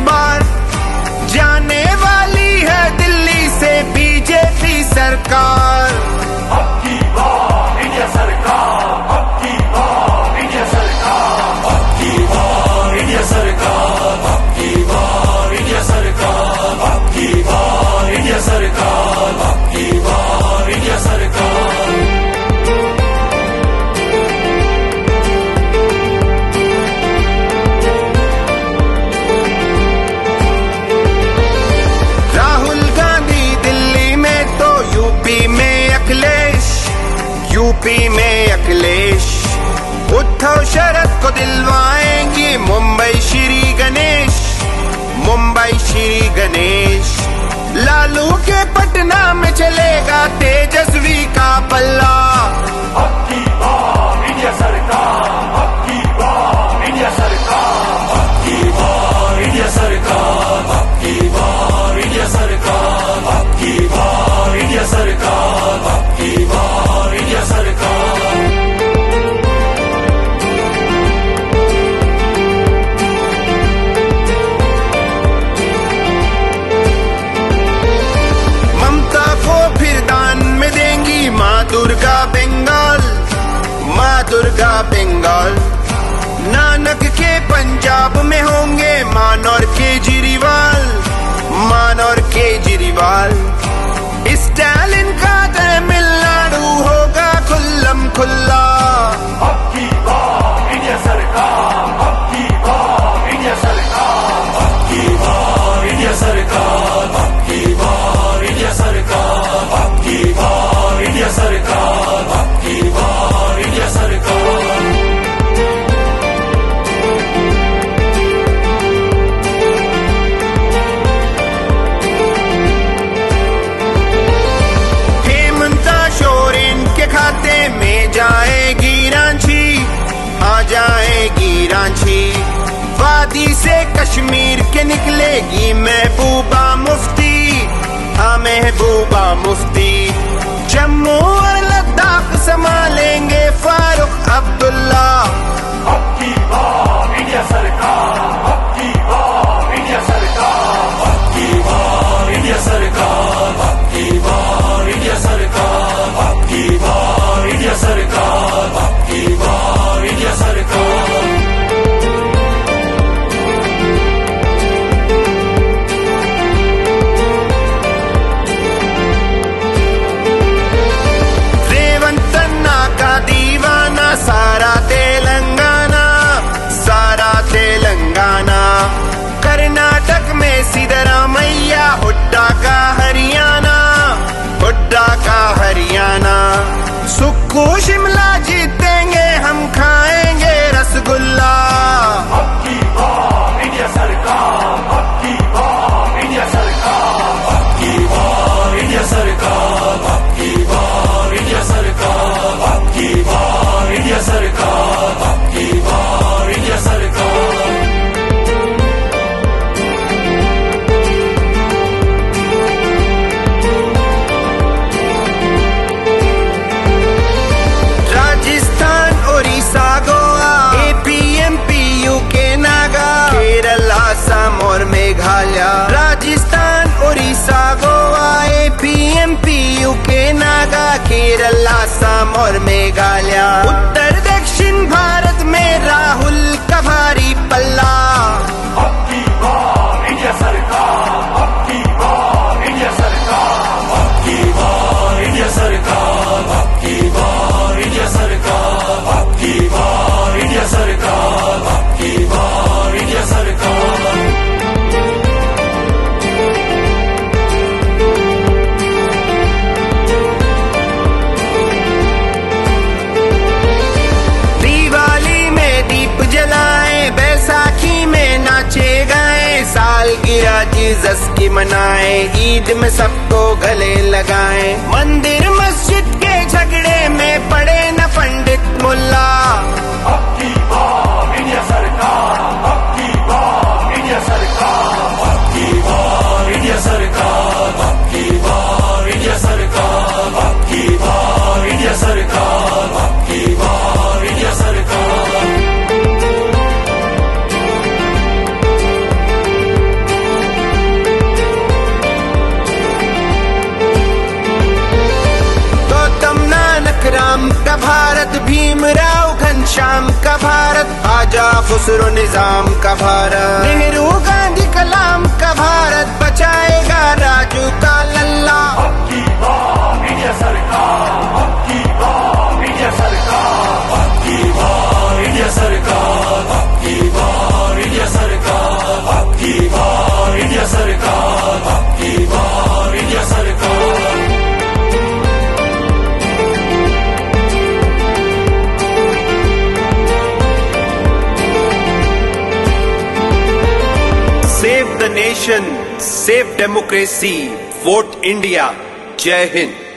बार जाने वाली है दिल्ली से बीजेपी सरकार। अब की बार इंडिया सरकार, अब की बार इंडिया सरकार, अब की बार इंडिया सरकार, अब की बार इंडिया सरकार, अब की बार इंडिया सरकार, अब की बार इंडिया सरकार। यूपी में अखिलेश, उद्धव शरद को दिलवाएंगे मुंबई श्री गणेश, मुंबई श्री गणेश। लालू के पटना में चलेगा तेजस्वी का पल्ला। अब की बार इंडिया सरकार, अब की बार इंडिया सरकार, अब की बार इंडिया सरकार, अब की बार इंडिया सरकार, अब की बार इंडिया सरकार, अब की बार इंडिया सरकार। ममता को फिर दान में देंगी माँ दुर्गा बंगाल, माँ दुर्गा बंगाल। नानक के पंजाब में होंगे मान और केजरीवाल, मान और केजरीवाल। स्टालिन का तमिलनाडु होगा खुल्लम खुल्ला। अब की बार इंडिया सरकार, अब की बार इंडिया सरकार, अब की बार इंडिया सरकार, अब की बार इंडिया सरकार, अब की बार इंडिया सरकार, अब की बार इंडिया सरकार। खाते में जाएगी रांची, आ जाएगी रांची। वादी से कश्मीर के निकलेगी महबूबा मुफ्ती, हाँ महबूबा मुफ्ती। जम्मू और लद्दाख संभालेंगे फारूक अब्दुल्ला। अब की बार इंडिया सरकार, अब की बार इंडिया सरकार, अब की बार इंडिया सरकार, अब की बार इंडिया सरकार, अब की बार इंडिया सरकार, अब की बार इंडिया सरकार। रेवंत अन्ना का दीवाना सारा तेलंगाना, सारा तेलंगाना। कर्नाटक में सिद्धरामैया, हुड्डा का हरियाणा, हुड्डा का हरियाणा। सुक्खू शिमला जीतेंगे हम खाएंगे रसगुल्ला। अब की बार इंडिया सरकार, अब की बार इंडिया सरकार, अब की बार इंडिया सरकार, अब की बार इंडिया सरकार, अब की बार इंडिया सरकार, अब की बार इंडिया सरकार। और मेघालय। राजस्थान उड़ीसा गोवा एपीएमपी यूके नागा केरल असम और मेघालय। उत्तर दक्षिण भारत में राहुल का भारी पल्ला। अब की बार इंडिया सरकार, अब की बार इंडिया सरकार, अब की बार इंडिया सरकार, अब की बार इंडिया सरकार, अब की बार इंडिया सरकार, अब की बार इंडिया सरकार। बैसाखी में नाचे गाए, सालगिरह जीसस की मनाए, ईद में सबको गले लगाए। मंदिर मस्जिद के झगड़े में पड़े न पंडित मुल्ला। अब की बार इंडिया सरकार, अब की बार इंडिया सरकार, अब की बार इंडिया सरकार, अब की बार इंडिया सरकार, अब की बार इंडिया सरकार, अब की बार इंडिया सरकार। खुसरो निजाम का भारत, नेहरू गांधी कलाम का भारत, बचाएगा राजू का लल्ला। अबकी बार इंडिया सरकार, अबकी बार इंडिया सरकार, अबकी बार इंडिया सरकार, अबकी बार इंडिया सरकार, अबकी बार इंडिया सरकार, अबकी बार इंडिया सरकार। Save the nation, save democracy, vote India. जय हिंद।